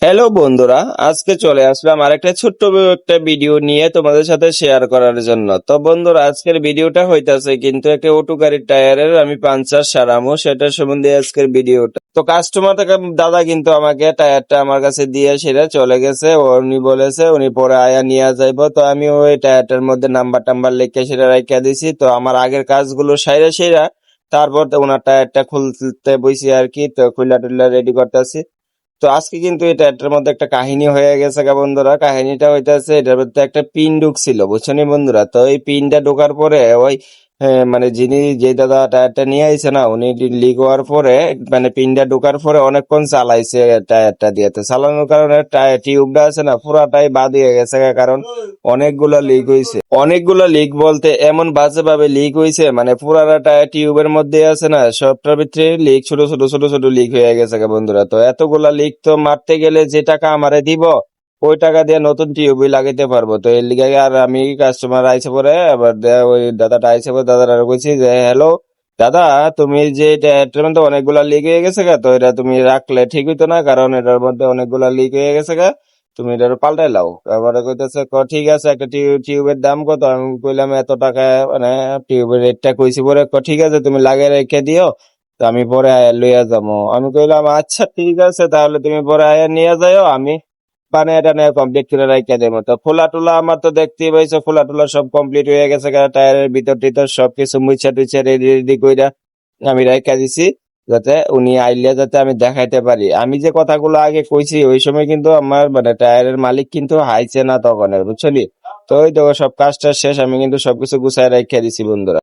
Hello বন্ধুরা, আজকে চলে আসলাম আরেকটা ছোট্ট একটা ভিডিও নিয়ে তোমাদের সাথে শেয়ার করার জন্য। তো বন্ধুরা, আজকের ভিডিওটা হইতাছে কিন্তু একটা অটো গাড়ির টায়ারের আমি পাঞ্চার সারামো সেটা সম্বন্ধে আজকের ভিডিওটা। তো কাস্টমার থেকে দাদা কিন্তু আমাকে টায়ারটা আমার কাছে দিয়ে সেটা চলে গেছে। উনি বলেছে উনি পরে আয়া নিয়ে যাইবো। তো আমি ওই টায়ারটার মধ্যে নাম্বার টাম্বার লিখে সেটা রাখিয়া দিছি। তো আমার আগের কাজগুলো সাইরা সেরা তারপর তো ওনার টায়ারটা খুলতে বইছি আর কি। তো খুলা টুলা রেডি করতেছি। তো আজকে কিন্তু এটার মধ্যে একটা কাহিনী হয়ে গেছে গা বন্ধুরা। কাহিনীটা হইতাছে এটার মধ্যে একটা পিন ঢুকছিল, বুঝছনি বন্ধুরা। তো এই পিনটা ঢোকার পরে ওই মানে যিনি যে দাদা টায়ারটা নিয়ে আইছে না, উনি লিক হওয়ার পরে মানে পিনটা ঢোকার পরে অনেকক্ষণ চালাইছে টায়ারটা দিয়ে। তো চালানোর কারণে টায়ার টিউবটা আছে না পুরাটাই বাদ হয়ে গেছে গা, কারণ অনেকগুলা লিক হইছে। অনেকগুলা লিক বলতে এমন বাজে ভাবে লিক হইছে, মানে পুরাটা টায়ার টিউবের মধ্যে আছে না সবটার ভিতরে লিক, ছোট ছোট ছোট ছোট লিক হয়ে গেছে গা বন্ধুরা। তো এতগুলা লিক তো মারতে গেলে যে টাকা আমারে দিব ওই টাকা দিয়ে নতুন টিউবই লাগাইতে পারবো। তো এর লিগে আর আমি কাস্টমার আইসে পরে আবার ওই দাদাটা আইসে পরে দাদাটা কইছি যে হ্যালো দাদা, তুমি যে এটার মধ্যে অনেকগুলা লিক হয়ে গেছে গা, তো এটা তুমি রাখলে ঠিক হইতো না, কারণ এটার মধ্যে অনেকগুলা লিক হয়ে গেছে গা, তুমি এটা পাল্টাই লাও। তারপরে কইতেছে ঠিক আছে, একটা টিউবের দাম কত? আমি কইলাম এত টাকা, মানে টিউবের রেটটা কইছি। পরে ঠিক আছে তুমি লাগিয়ে রেখে দিও, তো আমি পরে আয়া লইয়া যাবো। আমি কইলাম আচ্ছা ঠিক আছে, তাহলে তুমি পরে আয়া নিয়ে যাও, আমি মানে এটা নিয়ে কমপ্লিট করে রাখা দেবো। তো ফোলা টুলা আমার তো দেখতেই পাইছো, ফোলা টুলা সব কমপ্লিট হয়ে গেছে, টায়ারের ভিতর টিতর সবকিছু মুছা টুছা রেডি রেডি কইরা আমি রাখা দিছি, যাতে উনি আইলে যাতে আমি দেখাইতে পারি। আমি যে কথাগুলো আগে কইছি ওই সময় কিন্তু আমার মানে টায়ারের মালিক কিন্তু হাইছে না তখন, বুঝছলি। তো ওই দেখো সব কাজটা শেষ, আমি কিন্তু সবকিছু গুছাই রাখা দিছি বন্ধুরা।